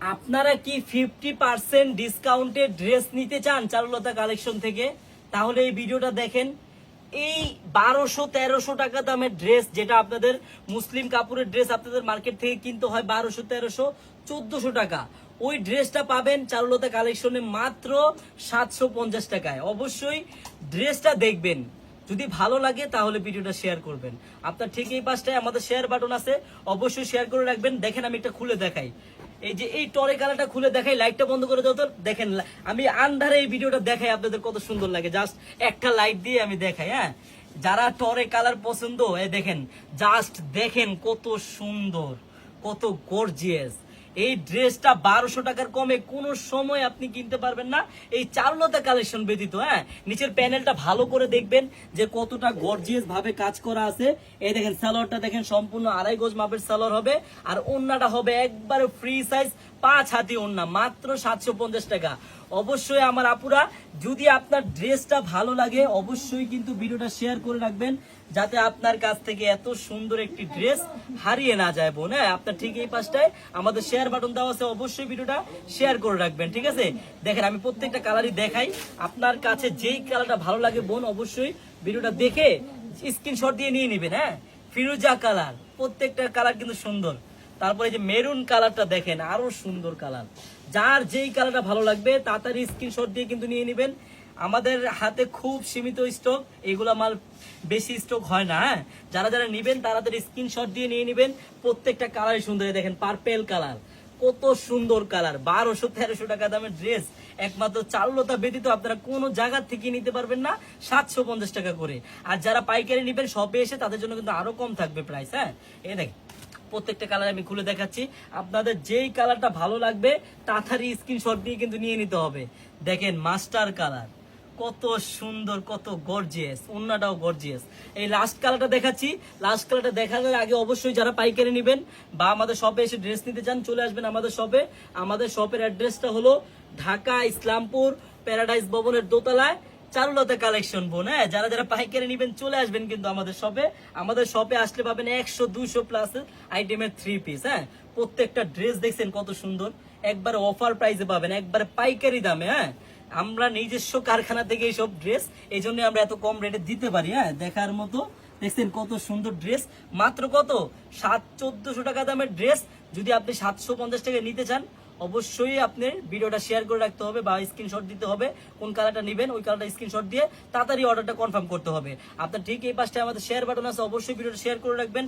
আপনারা কি 50% ডিসকাউন্টে ড্রেস নিতে চান চারুলতা কালেকশন থেকে? তাহলে এই ভিডিওটা দেখেন। এই 1200-1300 টাকা দামের ড্রেস, যেটা আপনাদের মুসলিম কাপড়ের ড্রেস আপনাদের মার্কেট থেকে কিনতে হয় 1200-1300-1400 টাকা, ওই ড্রেসটা পাবেন চারুলতা কালেকশনে মাত্র 750 টাকায়। অবশ্যই ড্রেসটা দেখবেন, যদি ভালো লাগে তাহলে ভিডিওটা শেয়ার করবেন। আপনার ঠিক এই পাশটায় আমাদের শেয়ার বাটন আছে, অবশ্যই শেয়ার করে রাখবেন। দেখেন আমি একটা খুলে দেখাই, এই যে এই টরে কালারটা খুলে দেখাই, লাইটটা বন্ধ করে দাও তো। দেখেন আমি আন্ধারে এই ভিডিওটা দেখাই, আপনাদের কত সুন্দর লাগে। জাস্ট একটা লাইট দিয়ে আমি দেখাই। হ্যাঁ, যারা টরে কালার পছন্দ, দেখেন, জাস্ট দেখেন কত সুন্দর, কত গর্জিয়াস। এই ড্রেসটা 1200 টাকার কমে কোনো সময় আপনি কিনতে পারবেন না, এই চারুলতা কালেকশন ব্যতীত। হ্যাঁ, নিচের প্যানেলটা ভালো করে দেখবেন যে কতটা গর্জিয়াস ভাবে কাজ করা আছে। এই দেখেন সালোয়ারটা দেখেন, সম্পূর্ণ 2.5 গজ মাপের সালোয়ার হবে, আর ওন্নাটা হবে একবারে ফ্রি সাইজ 5 হাতি ওন্না, মাত্র 750 টাকা। অবশ্যই আমার আপুরা, যদি আপনার ড্রেসটা ভালো লাগে অবশ্যই কিন্তু ভিডিওটা শেয়ার করে রাখবেন, যাতে আপনার কাছ থেকে এত সুন্দর একটি ড্রেস হারিয়ে না যায় বোন। হ্যাঁ, আপনার ঠিক এই পাশটায় আমাদের শেয়ার বাটন দেওয়া আছে, অবশ্যই ভিডিওটা শেয়ার করে রাখবেন, ঠিক আছে? দেখেন আমি প্রত্যেকটা কালারই দেখাই, আপনার কাছে যেই কালারটা ভালো লাগে বোন অবশ্যই ভিডিওটা দেখে স্ক্রিনশট দিয়ে নিয়ে নেবেন। হ্যাঁ, ফিরোজা কালার, প্রত্যেকটা কালার কিন্তু সুন্দর। তারপরে যে মেরুন কালারটা দেখেন, আরো সুন্দর কালার। যার যেই কালারটা ভালো লাগবে তাড়াতাড়ি স্ক্রিনশট দিয়ে কিন্তু নিয়ে নেবেন। আমাদের হাতে খুব সীমিত স্টক, এগুলা মাল বেশি স্টক হয় না। হ্যাঁ, যারা যারা নিবেন তাড়াতাড়ি স্ক্রিনশট দিয়ে নিয়ে নেবেন। প্রত্যেকটা কালারই সুন্দর। দেখেন পার্পেল কালার, কত সুন্দর কালার। 1200-1300 টাকা দামের ড্রেস একমাত্র চারুলতা ব্যতীত আপনারা কোনো জায়গা থেকে নিতে পারবেন না 750 টাকা করে। আর যারা পাইকারি নিবেন শপে এসে, তাদের জন্য কিন্তু আরো কম থাকবে প্রাইস। হ্যাঁ, এই দেখেন প্রত্যেকটা কালার আমি খুলে দেখাচ্ছি, আপনাদের যেই কালারটা ভালো লাগবে তাড়াতাড়ি স্ক্রিনশট দিয়ে কিন্তু নিয়ে নিতে হবে। দেখেন মাস্টার কালার, কত সুন্দর, কত গর্জিয়াস, ওন্নাটাও গর্জিয়াস। এই লাস্ট কালারটা দেখাচ্ছি। লাস্ট কালারটা দেখানোর আগে অবশ্যই যারা পাইকারি নেবেন বা আমাদের শপে এসে ড্রেস নিতে চান, চলে আসবেন আমাদের শপে। আমাদের শপের অ্যাড্রেসটা হলো ঢাকা ইসলামপুর প্যারাডাইস ভবনের দোতলায় চারুলতা কালেকশন বোন। হ্যাঁ, যারা যারা পাইকারি নিবেন চলে আসবেন কিন্তু আমাদের শপে। আমাদের শপে আসলে পাবেন 100-200 প্লাস আইটেমের 3 পিস। হ্যাঁ, প্রত্যেকটা ড্রেস দেখছেন কত সুন্দর, একবারে অফার প্রাইসে পাবেন, একবারে পাইকারি দামে। হ্যাঁ, আমরা নিজস্ব কারখানা থেকে এইসব ড্রেস, এই জন্য আমরা এত কম রেটে দিতে পারি। হ্যাঁ, দেখার মতো। দেখছেন কত সুন্দর ড্রেস, মাত্র কত 700-1400 টাকা দামের ড্রেস। যদি আপনি 750 টাকা নিতে চান অবশ্যই আপনার ভিডিওটা শেয়ার করে রাখতে হবে বা স্ক্রিনশট দিতে হবে। কোন কালারটা নেবেন ওই কালারটা স্ক্রিনশট দিয়ে তাড়াতাড়ি অর্ডারটা কনফার্ম করতে হবে। আপনার ঠিক এই পাশে আমাদের শেয়ার বাটন আছে, অবশ্যই ভিডিওটা শেয়ার করে রাখবেন।